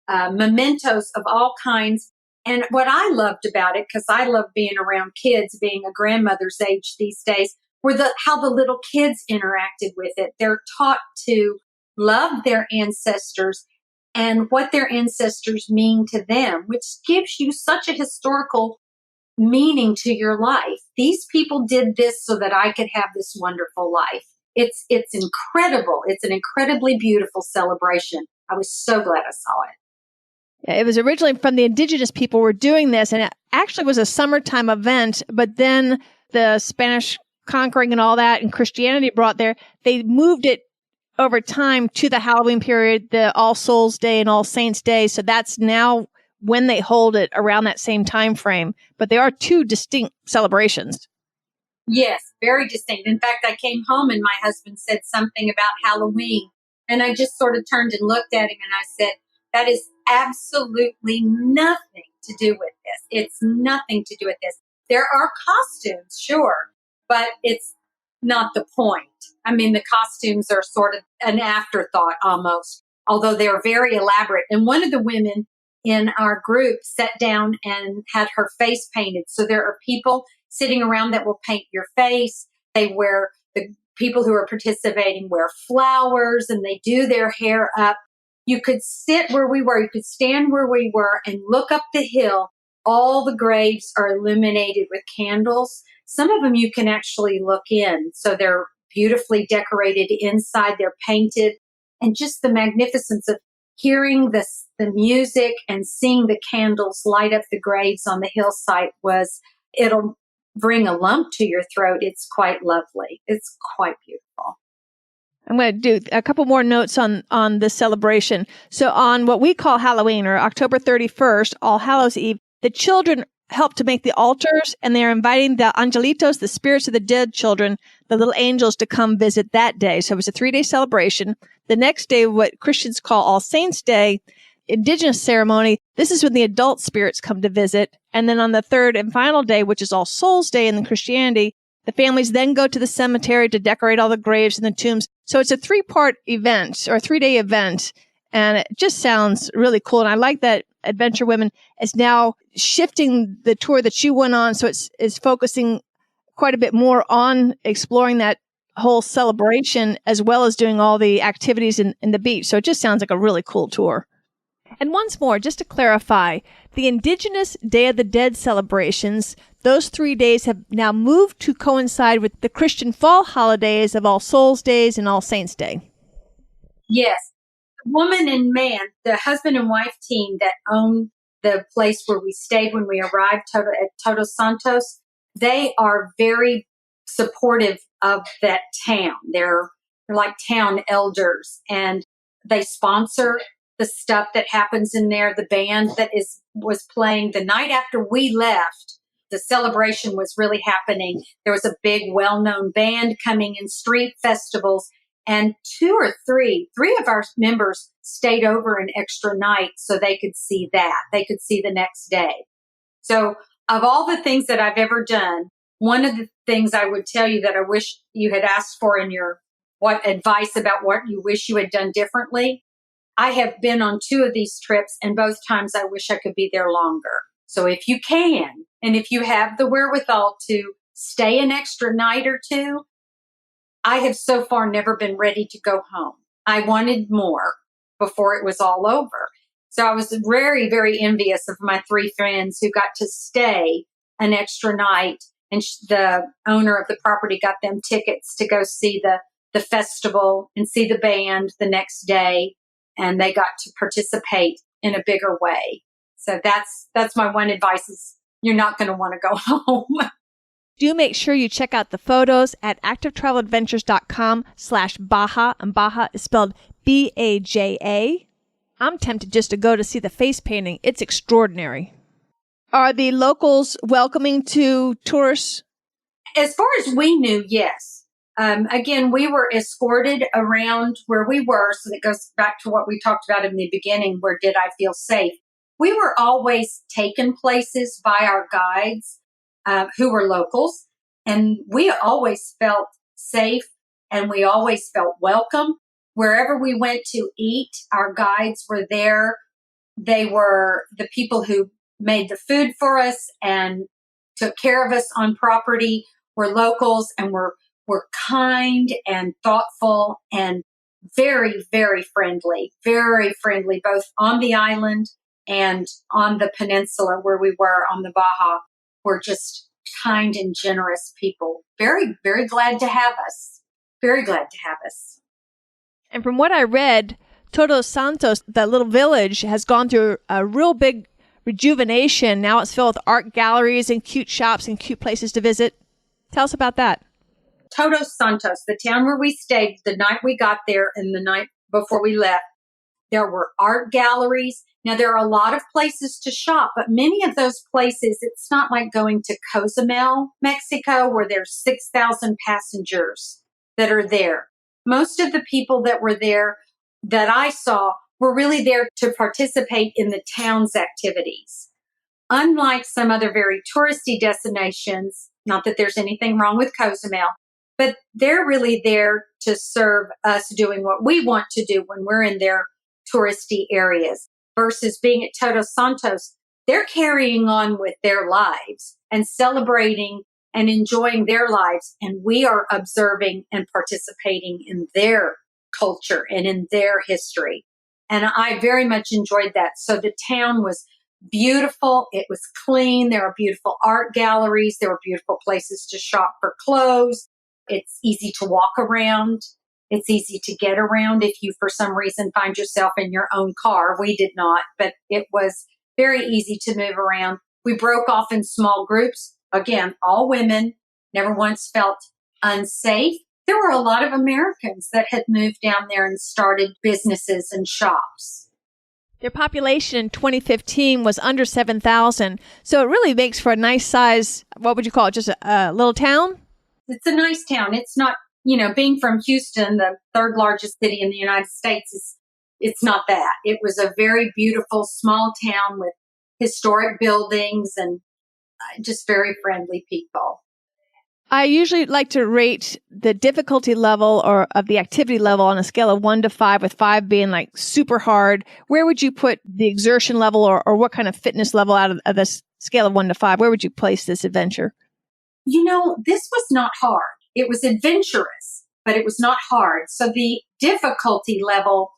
mementos of all kinds. And what I loved about it, because I love being around kids, being a grandmother's age these days, were how the little kids interacted with it. They're taught to love their ancestors and what their ancestors mean to them, which gives you such a historical meaning to your life. These people did this so that I could have this wonderful life. It's incredible. It's an incredibly beautiful celebration. I was so glad I saw it. Yeah, it was originally from the indigenous people were doing this, and it actually was a summertime event, but then the Spanish conquering and all that and Christianity brought there, they moved it over time to the Halloween period, the All Souls Day and All Saints Day. So that's now when they hold it around that same time frame. But they are two distinct celebrations. Yes, very distinct. In fact, I came home and my husband said something about Halloween. And I just sort of turned and looked at him and I said, that is absolutely nothing to do with this. It's nothing to do with this. There are costumes, sure, but it's not the point. I mean, the costumes are sort of an afterthought almost, although they're very elaborate. And one of the women in our group sat down and had her face painted. So there are people sitting around that will paint your face. The people who are participating wear flowers and they do their hair up. You could sit where we were, you could stand where we were and look up the hill. All the graves are illuminated with candles. Some of them you can actually look in. So they're beautifully decorated inside. They're painted. And just the magnificence of hearing the music and seeing the candles light up the graves on the hillside it'll bring a lump to your throat. It's quite lovely. It's quite beautiful. I'm going to do a couple more notes on this celebration. So on what we call Halloween, or October 31st, All Hallows Eve, the children help to make the altars, and they're inviting the angelitos, the spirits of the dead children, the little angels, to come visit that day. So it was a 3-day celebration. The next day, what Christians call All Saints Day, indigenous ceremony, this is when the adult spirits come to visit. And then on the third and final day, which is All Souls Day in the Christianity, the families then go to the cemetery to decorate all the graves and the tombs. So it's a 3-part event or 3-day event. And it just sounds really cool. And I like that Adventure Women is now shifting the tour that you went on. So it's focusing quite a bit more on exploring that whole celebration as well as doing all the activities in the beach. So it just sounds like a really cool tour. And once more, just to clarify, the Indigenous Day of the Dead celebrations, those 3 days have now moved to coincide with the Christian fall holidays of All Souls Days and All Saints Day. Yes. Woman and man, the husband and wife team that own the place where we stayed when we arrived at Todos Santos, they are very supportive of that town. They're like town elders, and they sponsor the stuff that happens in there. The band that was playing the night after we left, the celebration was really happening. There was a big, well-known band coming in, street festivals, and three of our members stayed over an extra night so they could see that. They could see the next day. So of all the things that I've ever done, one of the things I would tell you that I wish you had asked for in your what advice about what you wish you had done differently, I have been on 2 of these trips, and both times I wish I could be there longer. So if you can, and if you have the wherewithal to stay an extra night or 2, I have so far never been ready to go home. I wanted more before it was all over. So I was very, very envious of my 3 friends who got to stay an extra night, and the owner of the property got them tickets to go see the festival and see the band the next day, and they got to participate in a bigger way. So that's my one advice is you're not going to want to go home. Do make sure you check out the photos at activetraveladventures.com/Baja, and Baja is spelled Baja. I'm tempted just to go to see the face painting. It's extraordinary. Are the locals welcoming to tourists? As far as we knew, yes. Again, we were escorted around where we were. So that goes back to what we talked about in the beginning. Where did I feel safe? We were always taken places by our guides who were locals. And we always felt safe and we always felt welcome. Wherever we went to eat, our guides were there. They were the people who made the food for us and took care of us on property, were locals and were kind and thoughtful and very, very friendly, both on the island and on the peninsula where we were on the Baja. Were just kind and generous people. Very, very glad to have us. Very glad to have us. And from what I read, Todos Santos, that little village, has gone through a real big rejuvenation. Now it's filled with art galleries and cute shops and cute places to visit. Tell us about that. Todos Santos, the town where we stayed the night we got there and the night before we left, there were art galleries. Now, there are a lot of places to shop, but many of those places, it's not like going to Cozumel, Mexico, where there's 6,000 passengers that are there. Most of the people that were there that I saw were really there to participate in the town's activities. Unlike some other very touristy destinations, not that there's anything wrong with Cozumel, but they're really there to serve us doing what we want to do when we're in their touristy areas. Versus being at Todos Santos, they're carrying on with their lives and celebrating and enjoying their lives. And we are observing and participating in their culture and in their history. And I very much enjoyed that. So the town was beautiful. It was clean. There are beautiful art galleries. There were beautiful places to shop for clothes. It's easy to walk around. It's easy to get around if you, for some reason, find yourself in your own car. We did not, but it was very easy to move around. We broke off in small groups. Again, all women, never once felt unsafe. There were a lot of Americans that had moved down there and started businesses and shops. Their population in 2015 was under 7,000. So it really makes for a nice size, what would you call it, just a little town? It's a nice town. It's not, being from Houston, the third largest city in the United States, it's not that. It was a very beautiful small town with historic buildings and just very friendly people. I usually like to rate the difficulty level or of the activity level on a scale of 1 to 5, with 5 being like super hard. Where would you put the exertion level or what kind of fitness level out of this scale of 1 to 5? Where would you place this adventure? This was not hard. It was adventurous, but it was not hard. So the difficulty level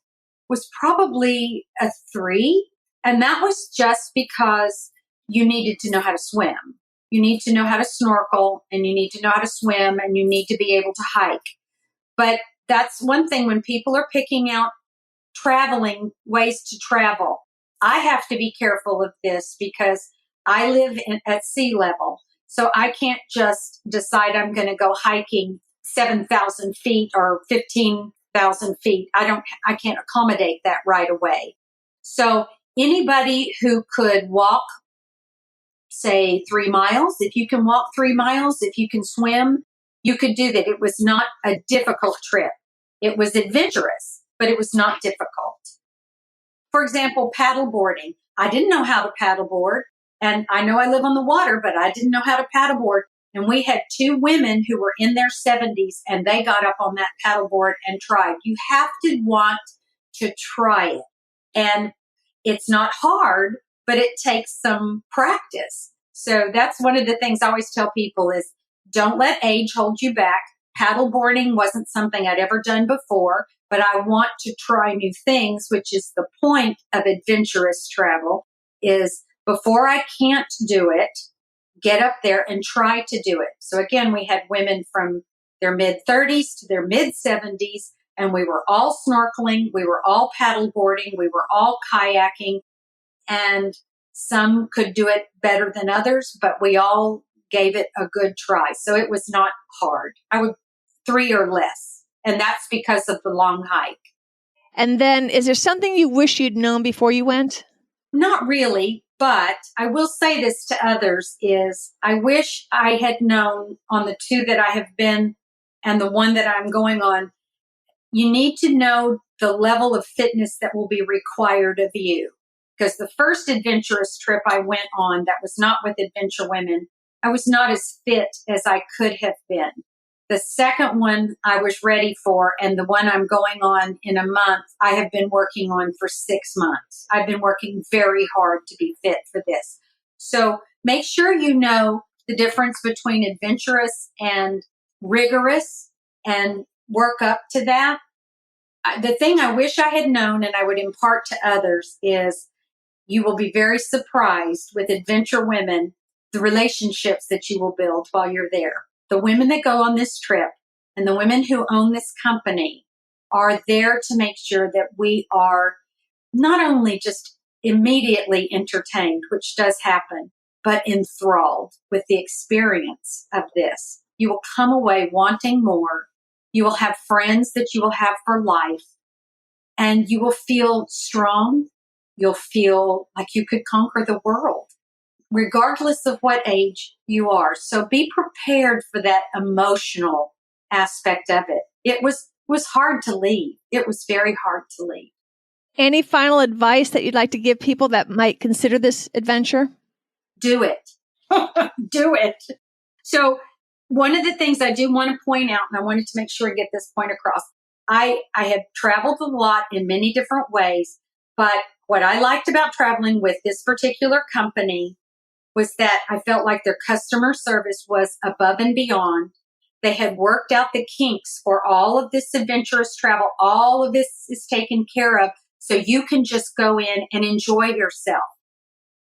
was probably a 3. And that was just because you needed to know how to swim. You need to know how to snorkel, and you need to know how to swim, and you need to be able to hike. But that's one thing when people are picking out traveling ways to travel. I have to be careful of this because I live at sea level. So I can't just decide I'm going to go hiking 7,000 feet or 15,000 feet. I can't accommodate that right away. So anybody who could walk, say 3 miles, if you can walk 3 miles, if you can swim, you could do that. It was not a difficult trip. It was adventurous, but it was not difficult. For example, paddleboarding. I didn't know how to paddleboard. And I know I live on the water, but I didn't know how to paddleboard. And we had 2 women who were in their 70s, and they got up on that paddleboard and tried. You have to want to try it. And it's not hard, but it takes some practice. So that's one of the things I always tell people is don't let age hold you back. Paddleboarding wasn't something I'd ever done before, but I want to try new things, which is the point of adventurous travel, is before I can't do it, get up there and try to do it. So again, we had women from their mid-30s to their mid-70s, and we were all snorkeling, we were all paddleboarding, we were all kayaking, and some could do it better than others, but we all gave it a good try. So it was not hard. I would 3 or less, and that's because of the long hike. And then is there something you wish you'd known before you went? Not really. But I will say this to others is I wish I had known on the 2 that I have been and the one that I'm going on, you need to know the level of fitness that will be required of you. Because the first adventurous trip I went on that was not with Adventure Women, I was not as fit as I could have been. The second one I was ready for, and the one I'm going on in a month, I have been working on for 6 months. I've been working very hard to be fit for this. So make sure you know the difference between adventurous and rigorous and work up to that. The thing I wish I had known and I would impart to others is you will be very surprised with adventure women, the relationships that you will build while you're there. The women that go on this trip and the women who own this company are there to make sure that we are not only just immediately entertained, which does happen, but enthralled with the experience of this. You will come away wanting more. You will have friends that you will have for life, and you will feel strong. You'll feel like you could conquer the world, regardless of what age you are. So be prepared for that emotional aspect of it. It was hard to leave. It was very hard to leave. Any final advice that you'd like to give people that might consider this adventure? Do it. Do it. So one of the things I do want to point out, and I wanted to make sure I get this point across, I have traveled a lot in many different ways, but what I liked about traveling with this particular company was that I felt like their customer service was above and beyond. They had worked out the kinks for all of this adventurous travel. All of this is taken care of, so you can just go in and enjoy yourself.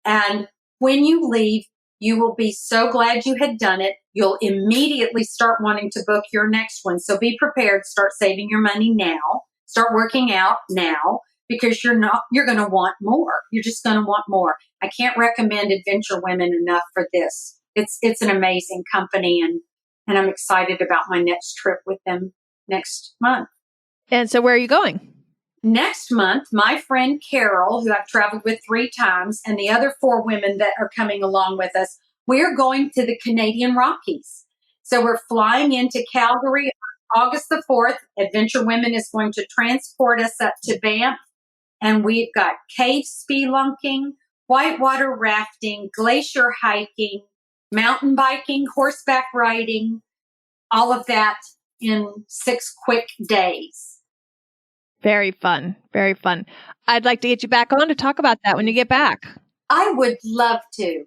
And when you leave, you will be so glad you had done it. You'll immediately start wanting to book your next one. So be prepared. Start saving your money now. Start working out now, because you're going to want more. You're just going to want more. I can't recommend Adventure Women enough for this. It's an amazing company, and I'm excited about my next trip with them next month. And so where are you going? Next month, my friend Carol, who I've traveled with 3 times, and the other 4 women that are coming along with us, we're going to the Canadian Rockies. So we're flying into Calgary on August the 4th. Adventure Women is going to transport us up to Banff, and we've got cave spelunking, whitewater rafting, glacier hiking, mountain biking, horseback riding, all of that in 6 quick days. Very fun. Very fun. I'd like to get you back on to talk about that when you get back. I would love to.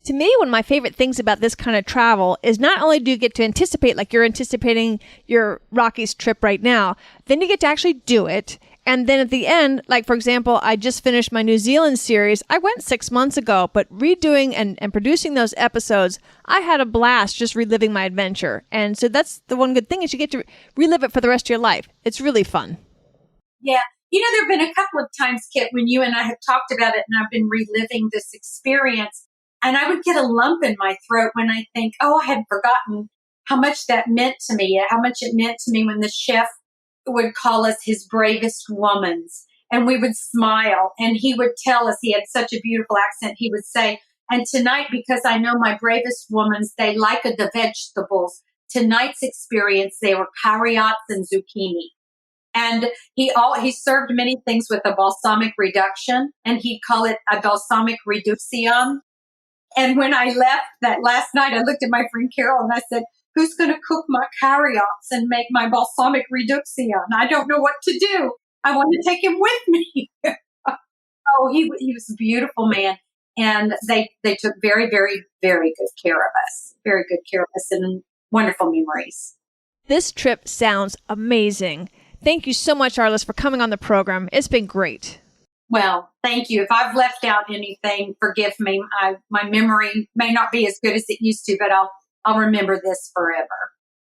To me, one of my favorite things about this kind of travel is not only do you get to anticipate, like you're anticipating your Rockies trip right now, then you get to actually do it. And then at the end, like, for example, I just finished my New Zealand series. I went 6 months ago, but redoing and producing those episodes, I had a blast just reliving my adventure. And so that's the one good thing, is you get to relive it for the rest of your life. It's really fun. Yeah. You know, there have been a couple of times, Kit, when you and I have talked about it and I've been reliving this experience, and I would get a lump in my throat when I think, oh, I had forgotten how much that meant to me, how much it meant to me when the chef would call us his bravest womans, and we would smile, and he would tell us, he had such a beautiful accent, he would say, and tonight, because I know my bravest womans, they like the vegetables. Tonight's experience, they were karyots and zucchini. And he served many things with a balsamic reduction, and he'd call it a balsamic reduction. And when I left that last night, I looked at my friend Carol and I said, who's going to cook my karyots and make my balsamic reduction? I don't know what to do. I want to take him with me. Oh, he was a beautiful man. And they took very, very, very good care of us. Very good care of us, and wonderful memories. This trip sounds amazing. Thank you so much, Arliss, for coming on the program. It's been great. Well, thank you. If I've left out anything, forgive me. My memory may not be as good as it used to, but I'll remember this forever.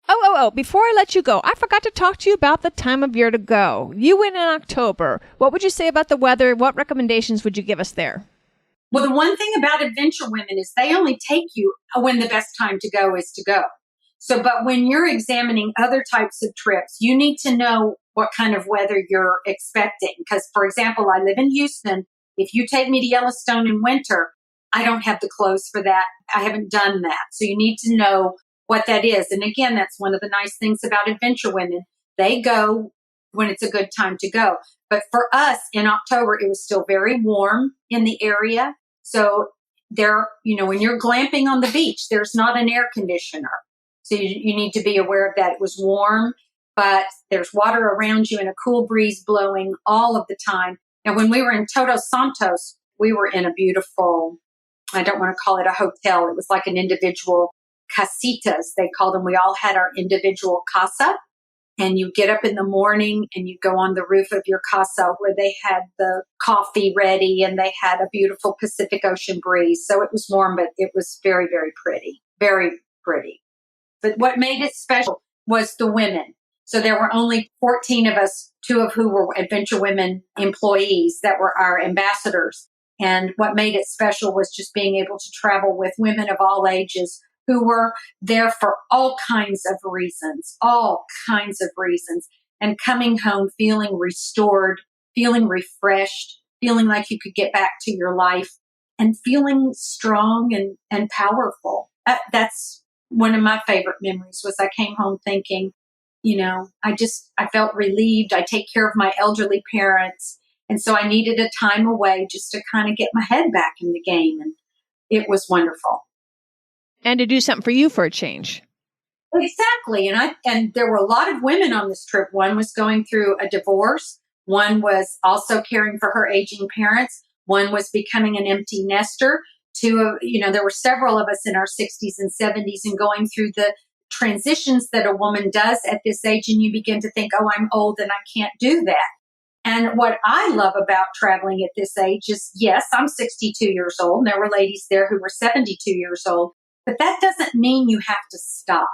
Oh, before I let you go, I forgot to talk to you about the time of year to go. You went in October. What would you say about the weather? What recommendations would you give us there? Well, the one thing about Adventure Women is they only take you when the best time to go is to go. So, but when you're examining other types of trips, you need to know what kind of weather you're expecting. Because, for example, I live in Houston. If you take me to Yellowstone in winter, I don't have the clothes for that. I haven't done that. So you need to know what that is. And again, that's one of the nice things about Adventure Women. They go when it's a good time to go. But for us in October, it was still very warm in the area. So there, when you're glamping on the beach, there's not an air conditioner. So you need to be aware of that. It was warm, but there's water around you and a cool breeze blowing all of the time. And when we were in Todos Santos, we were in a beautiful, I don't want to call it a hotel. It was like an individual casitas, they called them. We all had our individual casa. And you get up in the morning and you go on the roof of your casa where they had the coffee ready and they had a beautiful Pacific Ocean breeze. So it was warm, but it was very, very pretty, very pretty. But what made it special was the women. So there were only 14 of us, 2 of who were Adventure Women employees that were our ambassadors. And what made it special was just being able to travel with women of all ages who were there for all kinds of reasons, and coming home feeling restored, feeling refreshed, feeling like you could get back to your life and feeling strong and powerful. That's one of my favorite memories was I came home thinking, I felt relieved. I take care of my elderly parents. And so I needed a time away just to kind of get my head back in the game. And it was wonderful. And to do something for you for a change. Exactly. And there were a lot of women on this trip. One was going through a divorce. One was also caring for her aging parents. One was becoming an empty nester. There were several of us in our 60s and 70s and going through the transitions that a woman does at this age. And you begin to think, oh, I'm old and I can't do that. And what I love about traveling at this age is, yes, I'm 62 years old. And there were ladies there who were 72 years old. But that doesn't mean you have to stop.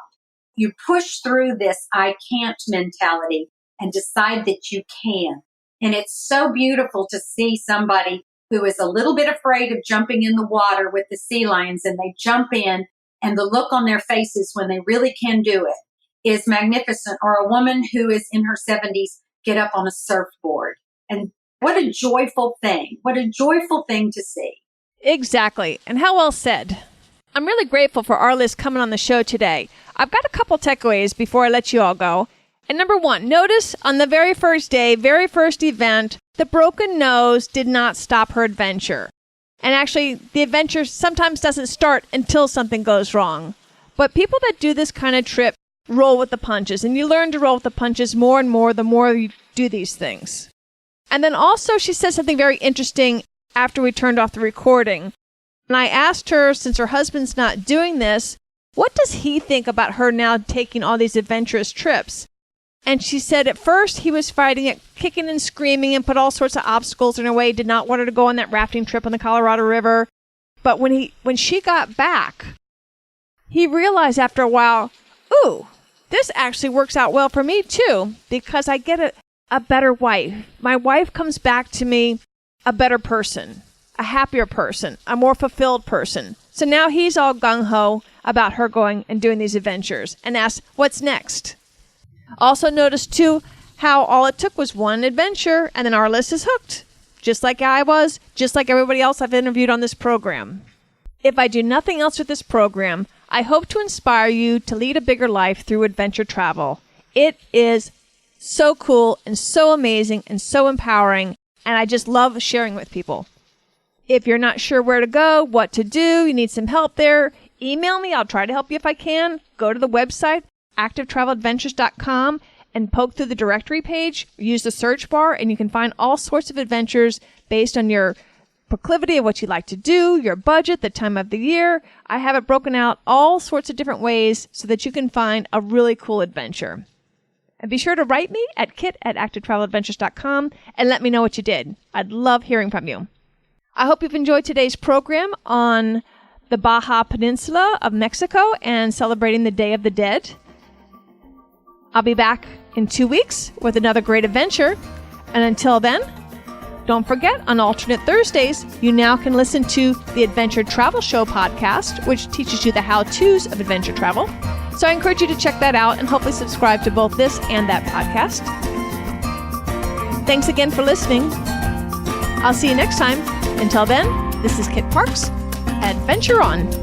You push through this I can't mentality and decide that you can. And it's so beautiful to see somebody who is a little bit afraid of jumping in the water with the sea lions and they jump in and the look on their faces when they really can do it is magnificent. Or a woman who is in her 70s get up on a surfboard. And what a joyful thing. What a joyful thing to see. Exactly. And how well said. I'm really grateful for Arliss coming on the show today. I've got a couple takeaways before I let you all go. And number 1, notice on the very first day, very first event, the broken nose did not stop her adventure. And actually, the adventure sometimes doesn't start until something goes wrong. But people that do this kind of trip roll with the punches. And you learn to roll with the punches more and more the more you do these things. And then also she said something very interesting after we turned off the recording. And I asked her, since her husband's not doing this, what does he think about her now taking all these adventurous trips? And she said at first he was fighting it, kicking and screaming and put all sorts of obstacles in her way, did not want her to go on that rafting trip on the Colorado River. But when she got back, he realized after a while, ooh, this actually works out well for me too, because I get a better wife. My wife comes back to me a better person, a happier person, a more fulfilled person. So now he's all gung-ho about her going and doing these adventures and asks, what's next? Also notice too how all it took was one adventure and then Arliss is hooked. Just like I was, just like everybody else I've interviewed on this program. If I do nothing else with this program, I hope to inspire you to lead a bigger life through adventure travel. It is so cool and so amazing and so empowering, and I just love sharing with people. If you're not sure where to go, what to do, you need some help there, email me. I'll try to help you if I can. Go to the website, activetraveladventures.com, and poke through the directory page. Use the search bar, and you can find all sorts of adventures based on your proclivity of what you like to do, your budget, the time of the year. I have it broken out all sorts of different ways so that you can find a really cool adventure. And be sure to write me at kit@activetraveladventures.com and let me know what you did. I'd love hearing from you. I hope you've enjoyed today's program on the Baja Peninsula of Mexico and celebrating the Day of the Dead. I'll be back in 2 weeks with another great adventure. And until then, don't forget, on alternate Thursdays, you now can listen to the Adventure Travel Show podcast, which teaches you the how-tos of adventure travel. So I encourage you to check that out and hopefully subscribe to both this and that podcast. Thanks again for listening. I'll see you next time. Until then, this is Kit Parks. Adventure on!